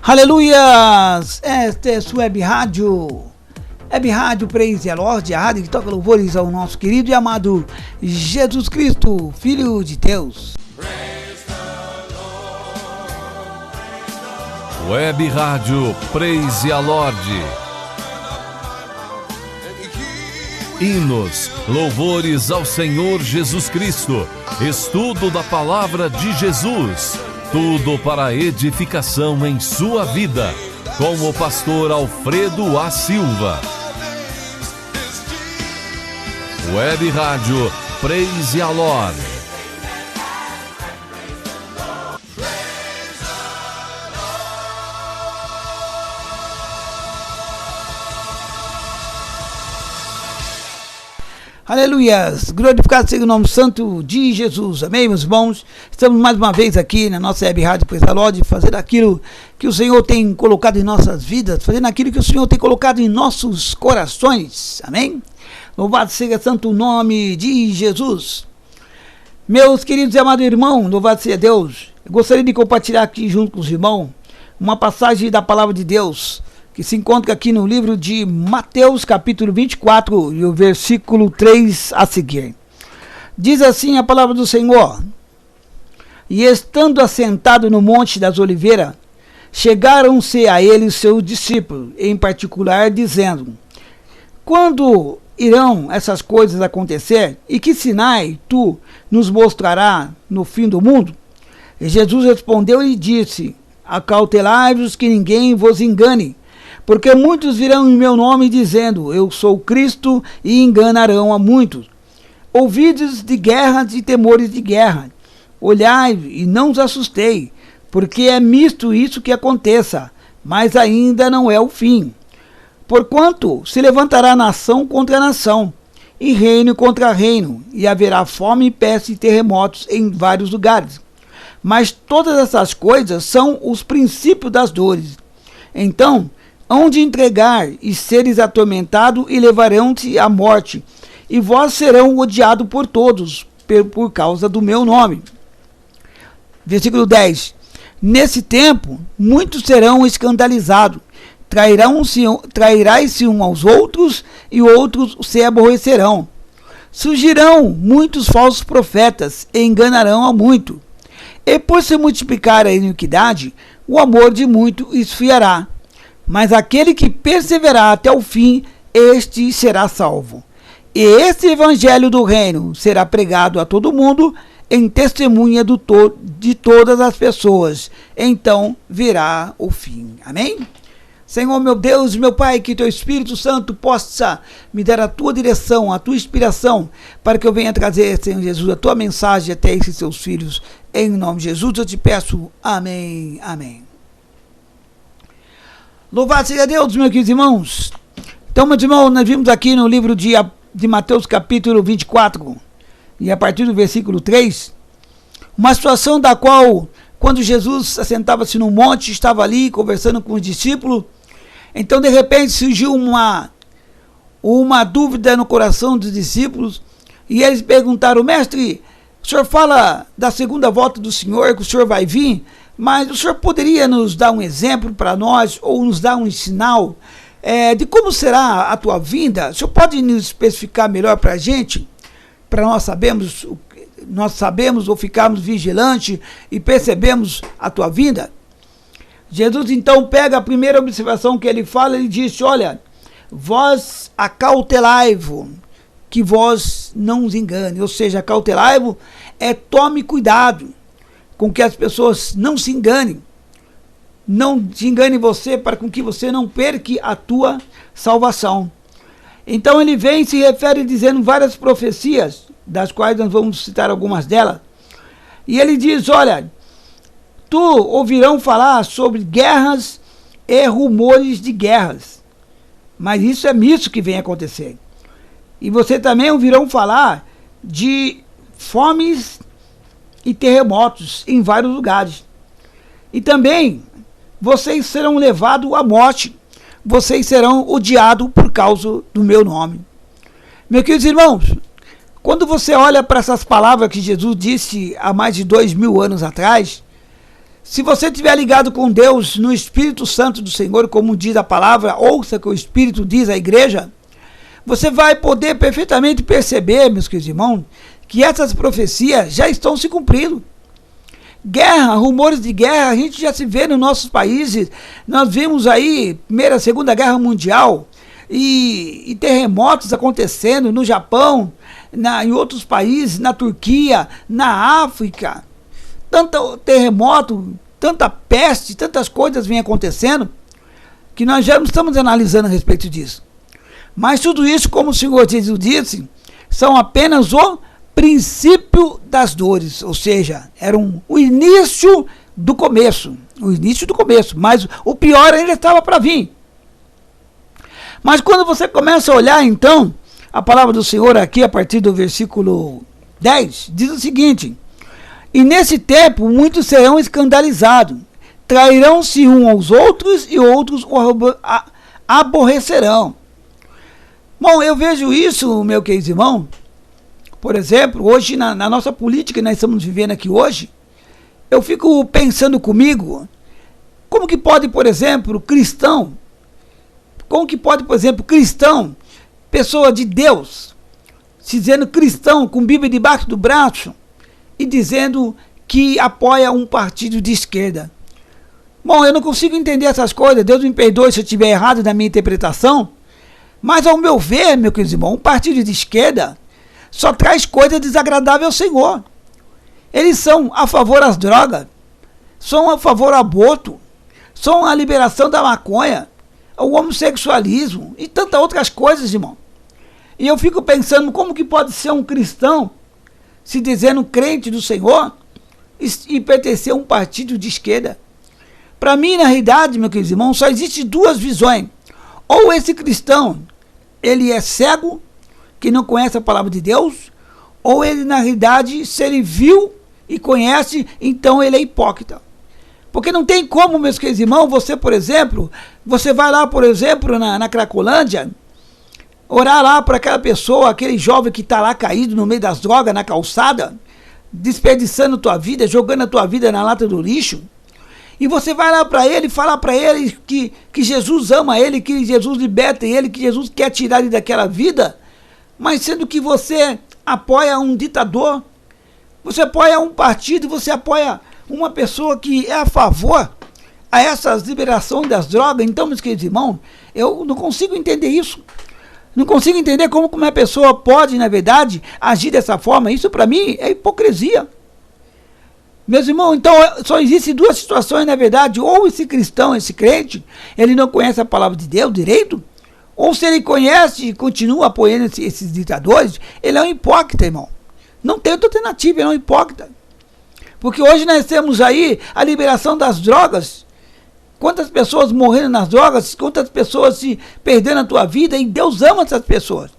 Aleluias! Esta é sua Web Rádio Praise the Lord, a rádio que toca louvores ao nosso querido e amado Jesus Cristo, Filho de Deus. Web Rádio Praise the Lord. Hinos, louvores ao Senhor Jesus Cristo, estudo da palavra de Jesus, tudo para a edificação em sua vida, com o pastor Alfredo A. Silva. Web Rádio Praise the Lord. Aleluias, glorificado seja o nome santo de Jesus, amém, meus irmãos? Estamos mais uma vez aqui na nossa Web Rádio Praise the Lord, fazendo aquilo que o Senhor tem colocado em nossas vidas, fazendo aquilo que o Senhor tem colocado em nossos corações, amém? Louvado seja santo o nome de Jesus. Meus queridos e amados irmãos, louvado seja Deus. Eu gostaria de compartilhar aqui junto com os irmãos uma passagem da palavra de Deus, que se encontra aqui no livro de Mateus, capítulo 24, e o versículo 3 a seguir. Diz assim a palavra do Senhor: E estando assentado no Monte das Oliveiras, chegaram-se a ele os seus discípulos, em particular, dizendo: Quando irão essas coisas acontecer? E que sinais tu nos mostrarás no fim do mundo? E Jesus respondeu e disse: Acautelai-vos que ninguém vos engane, porque muitos virão em meu nome dizendo, eu sou Cristo, e enganarão a muitos. Ouvides de guerras e temores de guerra. Olhai e não os assustei, porque é misto isso que aconteça, mas ainda não é o fim. Porquanto se levantará nação contra nação, e reino contra reino, e haverá fome, peste e terremotos em vários lugares. Mas todas essas coisas são os princípios das dores. Então, hão de entregar e seres atormentados e levarão-te à morte, e vós serão odiados por todos, por causa do meu nome. Versículo 10. Nesse tempo, muitos serão escandalizados, trairão-se uns aos outros, e outros se aborrecerão. Surgirão muitos falsos profetas, e enganarão a muito. E por se multiplicar a iniquidade, o amor de muito esfriará. Mas aquele que perseverar até o fim, este será salvo. E este evangelho do reino será pregado a todo mundo, em testemunha de todas as pessoas. Então virá o fim. Amém? Senhor, meu Deus, meu Pai, que teu Espírito Santo possa me dar a tua direção, a tua inspiração, para que eu venha trazer, Senhor Jesus, a tua mensagem até esses seus filhos. Em nome de Jesus eu te peço. Amém. Amém. Louvado seja Deus, meus queridos irmãos. Então, meus irmãos, nós vimos aqui no livro de Mateus, capítulo 24, e a partir do versículo 3, uma situação da qual, quando Jesus assentava-se no monte, estava ali conversando com os discípulos, então, de repente, surgiu uma dúvida no coração dos discípulos, e eles perguntaram: Mestre, o senhor fala da segunda volta do Senhor, que o senhor vai vir, mas o senhor poderia nos dar um exemplo para nós, ou nos dar um sinal de como será a tua vinda? O senhor pode nos especificar melhor para a gente, para nós sabemos ou ficarmos vigilantes e percebemos a tua vinda? Jesus então pega a primeira observação que ele fala, ele disse: olha, vós acautelai-vos, que vós não os engane. Ou seja, acautelai-vos tome cuidado com que as pessoas não se enganem. Não se engane você, para com que você não perca a tua salvação. Então ele vem e se refere dizendo várias profecias, das quais nós vamos citar algumas delas. E ele diz: olha, tu ouvirão falar sobre guerras e rumores de guerras. Mas isso é misto que vem acontecer. E você também ouvirão falar de fomes e terremotos em vários lugares. E também vocês serão levados à morte. Vocês serão odiados por causa do meu nome. Meus queridos irmãos, quando você olha para essas palavras que Jesus disse há mais de 2000 anos atrás, Se você estiver ligado com Deus no Espírito Santo do Senhor, como diz a palavra, ouça que o Espírito diz à igreja, você vai poder perfeitamente perceber, meus queridos irmãos, que essas profecias já estão se cumprindo. Guerra, rumores de guerra, a gente já se vê nos nossos países. Nós vimos aí Primeira, Segunda Guerra Mundial e terremotos acontecendo no Japão, em outros países, na Turquia, na África. Tanto terremoto, tanta peste, tantas coisas vêm acontecendo que nós já não estamos analisando a respeito disso. Mas tudo isso, como o Senhor Jesus disse, são apenas o princípio das dores, ou seja, era o início do começo, mas o pior ainda estava para vir. Mas quando você começa a olhar, então, a palavra do Senhor aqui, a partir do versículo 10, diz o seguinte: e nesse tempo muitos serão escandalizados, trairão-se uns aos outros e outros o aborrecerão. Bom, eu vejo isso, meu querido irmão. Por exemplo, hoje na nossa política que nós estamos vivendo aqui hoje, eu fico pensando comigo, como que pode, por exemplo, cristão, pessoa de Deus, se dizendo cristão, com Bíblia debaixo do braço, e dizendo que apoia um partido de esquerda. Bom, eu não consigo entender essas coisas, Deus me perdoe se eu estiver errado na minha interpretação, mas ao meu ver, meu querido irmão, um partido de esquerda só traz coisa desagradável ao Senhor. Eles são a favor das drogas, são a favor do aborto, são a liberação da maconha, o homossexualismo e tantas outras coisas, irmão. E eu fico pensando, como que pode ser um cristão se dizendo crente do Senhor e pertencer a um partido de esquerda? Para mim, na realidade, meu querido irmão, só existem duas visões. Ou esse cristão, ele é cego, que não conhece a palavra de Deus, ou ele, na realidade, se ele viu e conhece, então ele é hipócrita. Porque não tem como, meus queridos irmãos, você, por exemplo, você vai lá, por exemplo, na Cracolândia, orar lá para aquela pessoa, aquele jovem que está lá caído no meio das drogas, na calçada, desperdiçando tua vida, jogando a tua vida na lata do lixo, e você vai lá para ele, falar para ele que Jesus ama ele, que Jesus liberta ele, que Jesus quer tirar ele daquela vida, mas sendo que você apoia um ditador, você apoia um partido, você apoia uma pessoa que é a favor a essa liberação das drogas. Então, meus queridos irmãos, eu não consigo entender isso. Não consigo entender como uma pessoa pode, na verdade, agir dessa forma. Isso, para mim, é hipocrisia. Meus irmãos, então, só existem duas situações, na verdade. Ou esse cristão, esse crente, ele não conhece a palavra de Deus direito, ou se ele conhece e continua apoiando esses ditadores, ele é um hipócrita, irmão. Não tem outra alternativa, ele é um hipócrita. Porque hoje nós temos aí a liberação das drogas. Quantas pessoas morrendo nas drogas, quantas pessoas se perdendo a tua vida, e Deus ama essas pessoas.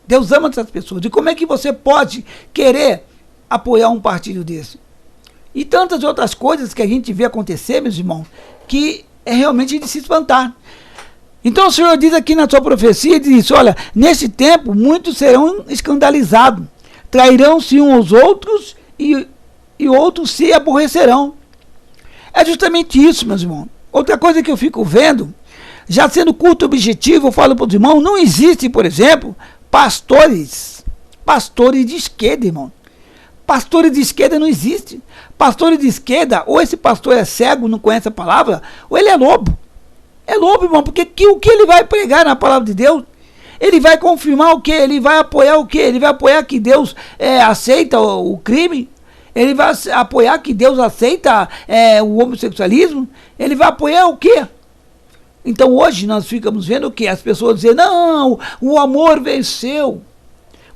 Deus ama essas pessoas. E como é que você pode querer apoiar um partido desse? E tantas outras coisas que a gente vê acontecer, meus irmãos, que é realmente de se espantar. Então o Senhor diz aqui na sua profecia, diz, olha, nesse tempo muitos serão escandalizados, trairão-se uns aos outros e outros se aborrecerão. É justamente isso, meus irmãos. Outra coisa que eu fico vendo, já sendo culto objetivo, eu falo para os irmãos, não existe, por exemplo, pastores de esquerda, irmão. Pastores de esquerda não existe. Pastores de esquerda, ou esse pastor é cego, não conhece a palavra, ou ele é lobo. É lobo, irmão, porque o que ele vai pregar na palavra de Deus? Ele vai confirmar o quê? Ele vai apoiar o quê? Ele vai apoiar que Deus aceita o crime? Ele vai apoiar que Deus aceita o homossexualismo? Ele vai apoiar o quê? Então hoje nós ficamos vendo o quê? As pessoas dizendo, não, o amor venceu.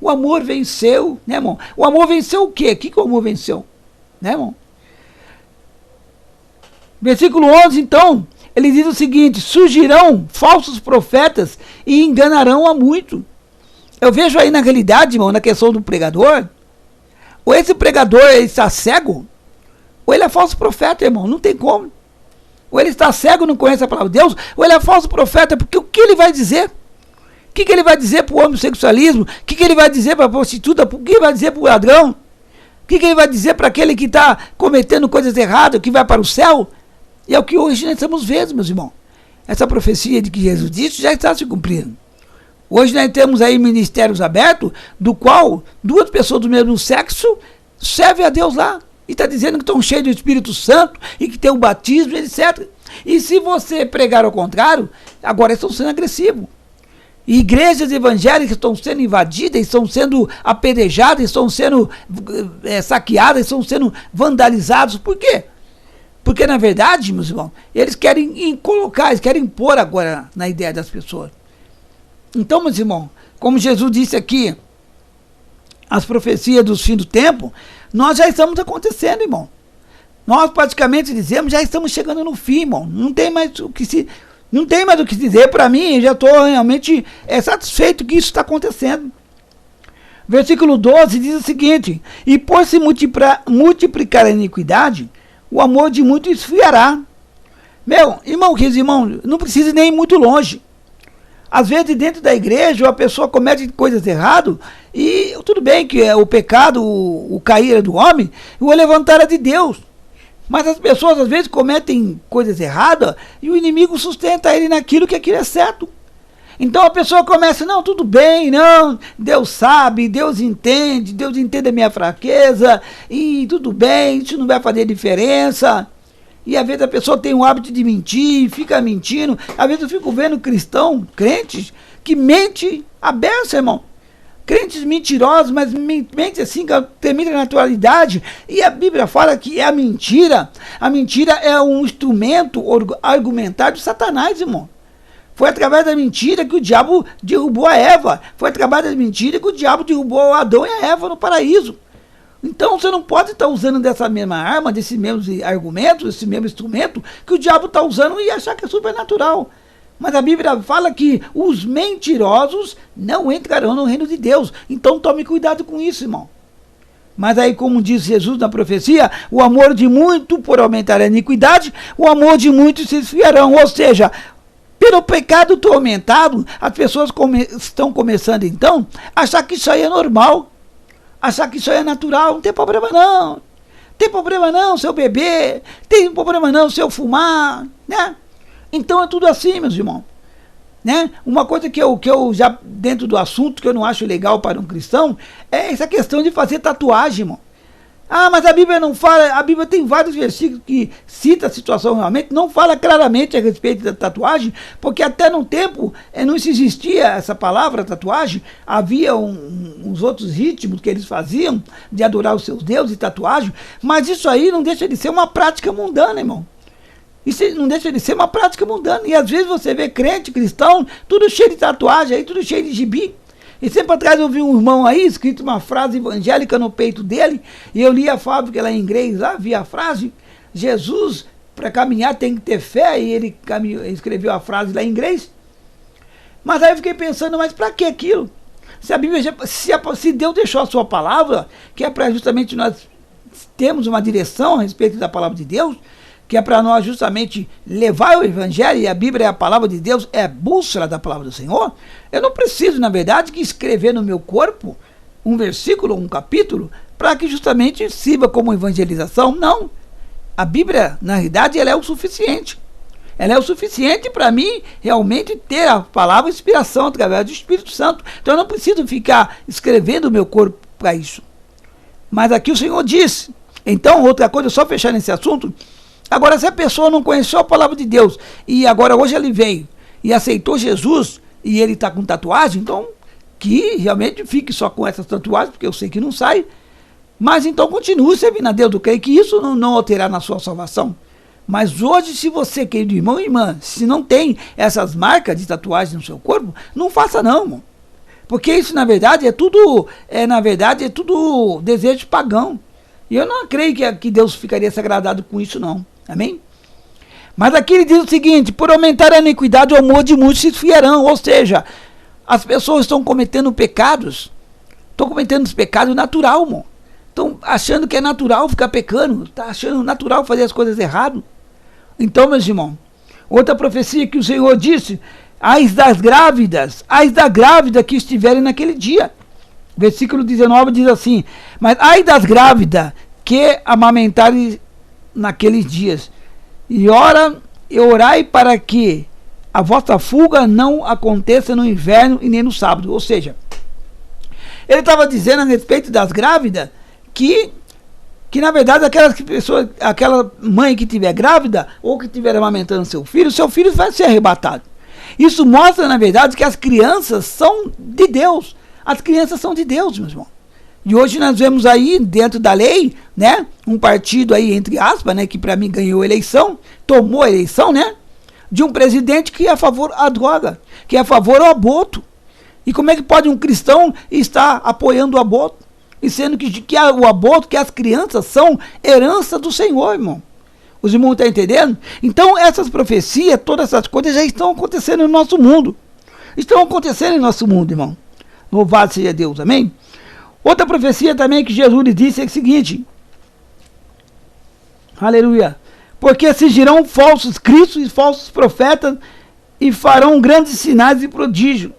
O amor venceu, né, irmão? O amor venceu o quê? O que o amor venceu? Né, irmão? Versículo 11, então, ele diz o seguinte, surgirão falsos profetas e enganarão a muito. Eu vejo aí na realidade, irmão, na questão do pregador, ou esse pregador ele está cego, ou ele é falso profeta, irmão, não tem como. Ou ele está cego, não conhece a palavra de Deus, ou ele é falso profeta, porque o que ele vai dizer? O que ele vai dizer para o homossexualismo? O que ele vai dizer para a prostituta? O que ele vai dizer para o ladrão? O que ele vai dizer para aquele que está cometendo coisas erradas, que vai para o céu? E é o que hoje nós estamos vendo, meus irmãos. Essa profecia de que Jesus disse já está se cumprindo. Hoje nós temos aí ministérios abertos, do qual 2 pessoas do mesmo sexo servem a Deus lá. E está dizendo que estão cheios do Espírito Santo e que tem o batismo, etc. E se você pregar ao contrário, agora estão sendo agressivos. E igrejas evangélicas estão sendo invadidas, estão sendo apedrejadas, estão sendo saqueadas, estão sendo vandalizados. Por quê? Porque, na verdade, meus irmãos, eles querem colocar, eles querem impor agora na ideia das pessoas. Então, meus irmãos, como Jesus disse aqui, as profecias dos fins do tempo, nós já estamos acontecendo, irmão. Nós praticamente dizemos, já estamos chegando no fim, irmão. Não tem mais o que dizer para mim, eu já estou realmente satisfeito que isso está acontecendo. Versículo 12 diz o seguinte: e por se multiplicar a iniquidade, o amor de muitos esfriará. Meu, irmão, queridos irmãos, não precisa nem ir muito longe. Às vezes dentro da igreja a pessoa comete coisas erradas e tudo bem que o pecado, o cair é do homem e o levantar é de Deus. Mas as pessoas às vezes cometem coisas erradas e o inimigo sustenta ele naquilo que aquilo é certo. Então a pessoa começa, não, tudo bem, não, Deus sabe, Deus entende a minha fraqueza e tudo bem, isso não vai fazer diferença. E às vezes a pessoa tem o hábito de mentir, fica mentindo. Às vezes eu fico vendo crentes que mente a beça, irmão. Crentes mentirosos, mas mente assim, com tremenda naturalidade. E a Bíblia fala que é a mentira. A mentira é um instrumento argumentar de Satanás, irmão. Foi através da mentira que o diabo derrubou a Eva. Foi através da mentira que o diabo derrubou Adão e a Eva no paraíso. Então você não pode estar usando dessa mesma arma, desses mesmos argumentos, desse mesmo instrumento que o diabo está usando e achar que é supernatural. Mas a Bíblia fala que os mentirosos não entrarão no reino de Deus. Então tome cuidado com isso, irmão. Mas aí, como diz Jesus na profecia, o amor de muito por aumentar a iniquidade, o amor de muitos se esfriarão. Ou seja, pelo pecado ter aumentado, as pessoas estão começando então a achar que isso aí é normal. Achar que isso aí é natural, não tem problema não. Tem problema não se eu beber, tem problema não se eu fumar, né? Então é tudo assim, meus irmãos. Né? Uma coisa que eu já, dentro do assunto, que eu não acho legal para um cristão, é essa questão de fazer tatuagem, irmão. Ah, mas a Bíblia não fala, a Bíblia tem vários versículos que cita a situação realmente, não fala claramente a respeito da tatuagem, porque até no tempo não existia essa palavra tatuagem, havia uns outros ritmos que eles faziam de adorar os seus deuses e tatuagem, mas isso aí não deixa de ser uma prática mundana, irmão. Isso não deixa de ser uma prática mundana, e às vezes você vê crente, cristão, tudo cheio de tatuagem, aí, tudo cheio de gibi. E sempre atrás eu vi um irmão aí, escrito uma frase evangélica no peito dele, e eu li a fábrica lá em inglês, lá, vi a frase, Jesus, para caminhar tem que ter fé, e ele escreveu a frase lá em inglês. Mas aí eu fiquei pensando, mas para que aquilo? Se a Bíblia, se Deus deixou a sua palavra, que é para justamente nós termos uma direção a respeito da palavra de Deus, que é para nós justamente levar o evangelho, e a Bíblia é a palavra de Deus, é a bússola da palavra do Senhor, eu não preciso, na verdade, que escrever no meu corpo um versículo, um capítulo, para que justamente sirva como evangelização. Não. A Bíblia, na realidade, ela é o suficiente. Ela é o suficiente para mim realmente ter a palavra inspiração através do Espírito Santo. Então eu não preciso ficar escrevendo o meu corpo para isso. Mas aqui o Senhor disse. Então, outra coisa, só fechar nesse assunto. Agora, se a pessoa não conheceu a palavra de Deus e agora hoje ele veio e aceitou Jesus e ele está com tatuagem, então que realmente fique só com essas tatuagens, porque eu sei que não sai, mas então continue servindo a Deus. Eu creio que isso não alterará na sua salvação. Mas hoje, se você, querido irmão e irmã, se não tem essas marcas de tatuagem no seu corpo, não faça não, irmão. Porque isso na verdade é tudo desejo pagão. E eu não creio que Deus ficaria agradado com isso não. Amém? Mas aqui ele diz o seguinte: por aumentar a iniquidade, o amor de muitos se esfriarão. Ou seja, as pessoas estão cometendo pecados. Estão cometendo os pecados natural, irmão. Estão achando que é natural ficar pecando. Está achando natural fazer as coisas erradas. Então, meus irmãos, outra profecia que o Senhor disse: ai da grávida que estiverem naquele dia. Versículo 19 diz assim: mas ai das grávidas que amamentarem naqueles dias, e orai para que a vossa fuga não aconteça no inverno e nem no sábado. Ou seja, ele estava dizendo a respeito das grávidas que na verdade aquela mãe que estiver grávida ou que estiver amamentando seu filho vai ser arrebatado. Isso mostra, na verdade, que as crianças são de Deus. As crianças são de Deus, meus irmãos. E hoje nós vemos aí, dentro da lei, né, um partido aí, entre aspas, né, que para mim ganhou a eleição, tomou a eleição, né, de um presidente que é a favor da droga, que é a favor do aborto. E como é que pode um cristão estar apoiando o aborto? E sendo que o aborto, que as crianças são herança do Senhor, irmão. Os irmãos estão entendendo? Então essas profecias, todas essas coisas já estão acontecendo no nosso mundo. Estão acontecendo no nosso mundo, irmão. Louvado seja Deus, amém? Outra profecia também que Jesus lhe disse é o seguinte: aleluia, porque surgirão falsos cristos e falsos profetas e farão grandes sinais e prodígios,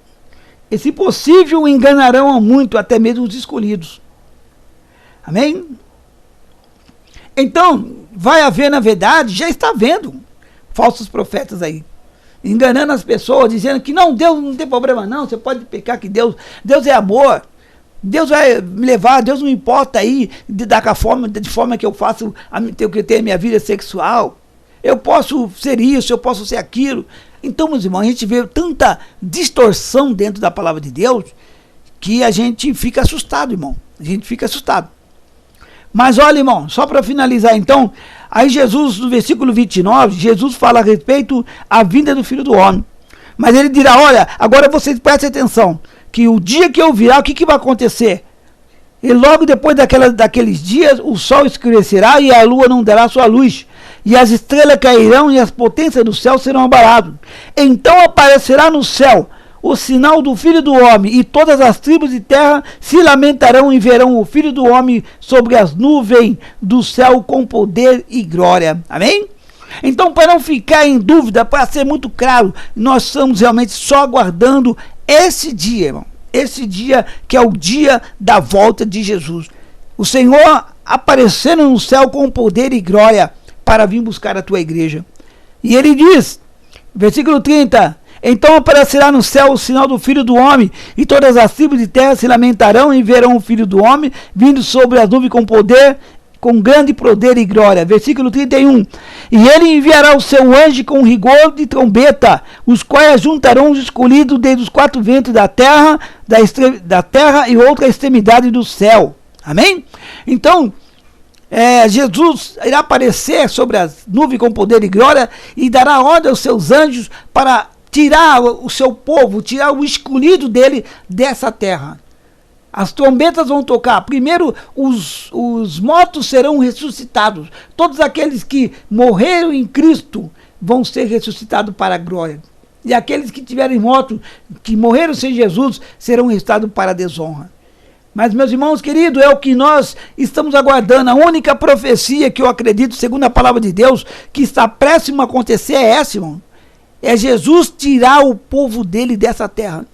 e se possível enganarão a muito, até mesmo os escolhidos. Amém? Então vai haver, na verdade, já está havendo falsos profetas aí, enganando as pessoas, dizendo que não, Deus não tem problema não, você pode pecar, que Deus é amor, Deus vai me levar, Deus não importa aí de forma que eu faço, que eu tenho a minha vida sexual, eu posso ser isso, eu posso ser aquilo. Então, meus irmãos, a gente vê tanta distorção dentro da palavra de Deus que a gente fica assustado, irmão, a gente fica assustado. Mas olha, irmão, só para finalizar então, aí Jesus, no versículo 29, Jesus fala a respeito à vinda do Filho do Homem. Mas ele dirá, olha, agora vocês prestem atenção, que o dia que eu virar, o que vai acontecer? E logo depois daqueles dias, o sol escurecerá e a lua não dará sua luz, e as estrelas cairão e as potências do céu serão abaladas. Então aparecerá no céu o sinal do Filho do Homem, e todas as tribos de terra se lamentarão e verão o Filho do Homem sobre as nuvens do céu com poder e glória. Amém? Então, para não ficar em dúvida, para ser muito claro, nós estamos realmente só aguardando esse dia, irmão. Esse dia que é o dia da volta de Jesus. O Senhor aparecendo no céu com poder e glória para vir buscar a tua igreja. E ele diz, versículo 30, então aparecerá no céu o sinal do Filho do Homem, e todas as tribos de terra se lamentarão e verão o Filho do Homem vindo sobre as nuvens com poder, com grande poder e glória. Versículo 31, e ele enviará o seu anjo com rigor de trombeta, os quais juntarão os escolhidos desde os quatro ventos da terra, da terra e outra extremidade do céu. Amém? Então, Jesus irá aparecer sobre as nuvens com poder e glória e dará ordem aos seus anjos para tirar o seu povo, tirar o escolhido dele dessa terra. As trombetas vão tocar. Primeiro, os mortos serão ressuscitados. Todos aqueles que morreram em Cristo vão ser ressuscitados para a glória. E aqueles que tiverem mortos, que morreram sem Jesus, serão ressuscitados para a desonra. Mas, meus irmãos queridos, é o que nós estamos aguardando. A única profecia que eu acredito, segundo a palavra de Deus, que está próximo a acontecer é essa, irmão. É Jesus tirar o povo dele dessa terra.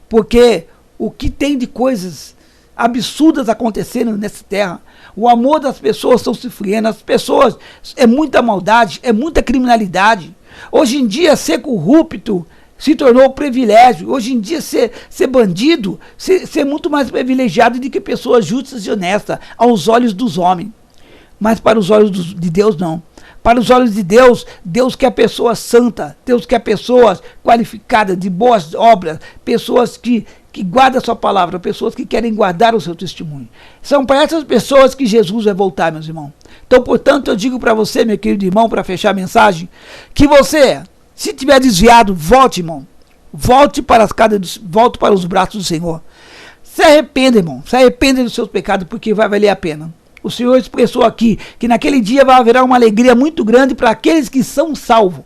Porque o que tem de coisas absurdas acontecendo nessa terra, o amor das pessoas estão se esfriando, as pessoas, é muita maldade, é muita criminalidade. Hoje em dia, ser corrupto se tornou privilégio. Hoje em dia, ser bandido, ser muito mais privilegiado do que pessoas justas e honestas aos olhos dos homens. Mas para os olhos de Deus, não. Para os olhos de Deus, Deus quer pessoas santas, Deus quer pessoas qualificadas, de boas obras, pessoas que guardam a sua palavra, pessoas que querem guardar o seu testemunho. São para essas pessoas que Jesus vai voltar, meus irmãos. Então, portanto, eu digo para você, meu querido irmão, para fechar a mensagem, que você, se tiver desviado, volte, irmão. Volte para os braços do Senhor. Se arrependa, irmão. Se arrependa dos seus pecados, porque vai valer a pena. O Senhor expressou aqui que naquele dia vai haver uma alegria muito grande para aqueles que são salvos.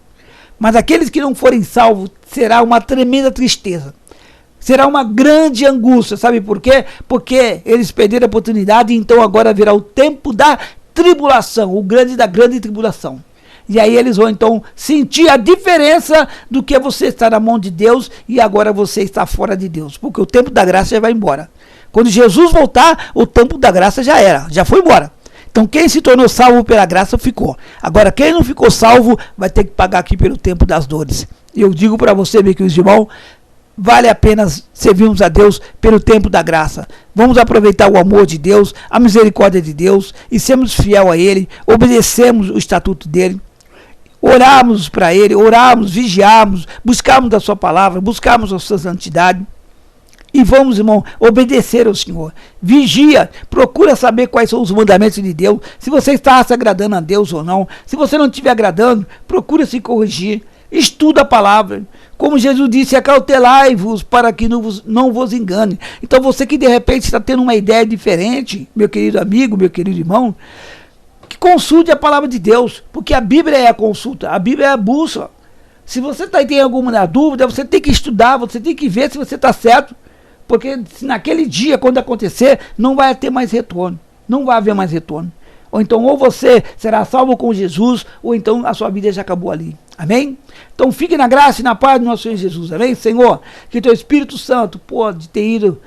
Mas aqueles que não forem salvos, será uma tremenda tristeza. Será uma grande angústia. Sabe por quê? Porque eles perderam a oportunidade e então agora virá o tempo da tribulação, o grande da grande tribulação. E aí eles vão então sentir a diferença do que você estar na mão de Deus e agora você está fora de Deus. Porque o tempo da graça já vai embora. Quando Jesus voltar, o tempo da graça já era, já foi embora. Então quem se tornou salvo pela graça ficou. Agora quem não ficou salvo vai ter que pagar aqui pelo tempo das dores. E eu digo para você, meu querido irmão, vale a pena servirmos a Deus pelo tempo da graça. Vamos aproveitar o amor de Deus, a misericórdia de Deus e sermos fiel a Ele, obedecemos o estatuto dEle, orarmos para Ele, orarmos, vigiarmos, buscarmos da Sua palavra, buscarmos a Sua santidade. E vamos, irmão, obedecer ao Senhor. Vigia, procura saber quais são os mandamentos de Deus, se você está se agradando a Deus ou não. Se você não estiver agradando, procura se corrigir. Estuda a palavra. Como Jesus disse, acautelai-vos para que não vos engane. Então você que de repente está tendo uma ideia diferente, meu querido amigo, meu querido irmão, que consulte a palavra de Deus, porque a Bíblia é a consulta, a Bíblia é a bússola. Se você tem alguma dúvida, você tem que estudar, você tem que ver se você está certo. Porque naquele dia, quando acontecer, não vai ter mais retorno. Não vai haver mais retorno. Ou então, ou você será salvo com Jesus, ou então a sua vida já acabou ali. Amém? Então fique na graça e na paz do nosso Senhor Jesus. Amém? Senhor, que teu Espírito Santo pode ter ido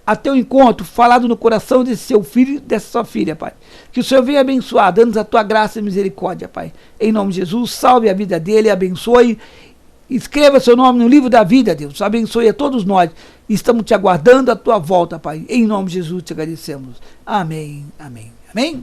a teu encontro, falado no coração desse seu filho e dessa sua filha, Pai. Que o Senhor venha abençoar, dando-nos a tua graça e misericórdia, Pai. Em nome de Jesus, salve a vida dele, abençoe. Escreva seu nome no livro da vida, Deus. Abençoe a todos nós. Estamos te aguardando a tua volta, Pai. Em nome de Jesus te agradecemos. Amém, amém, amém.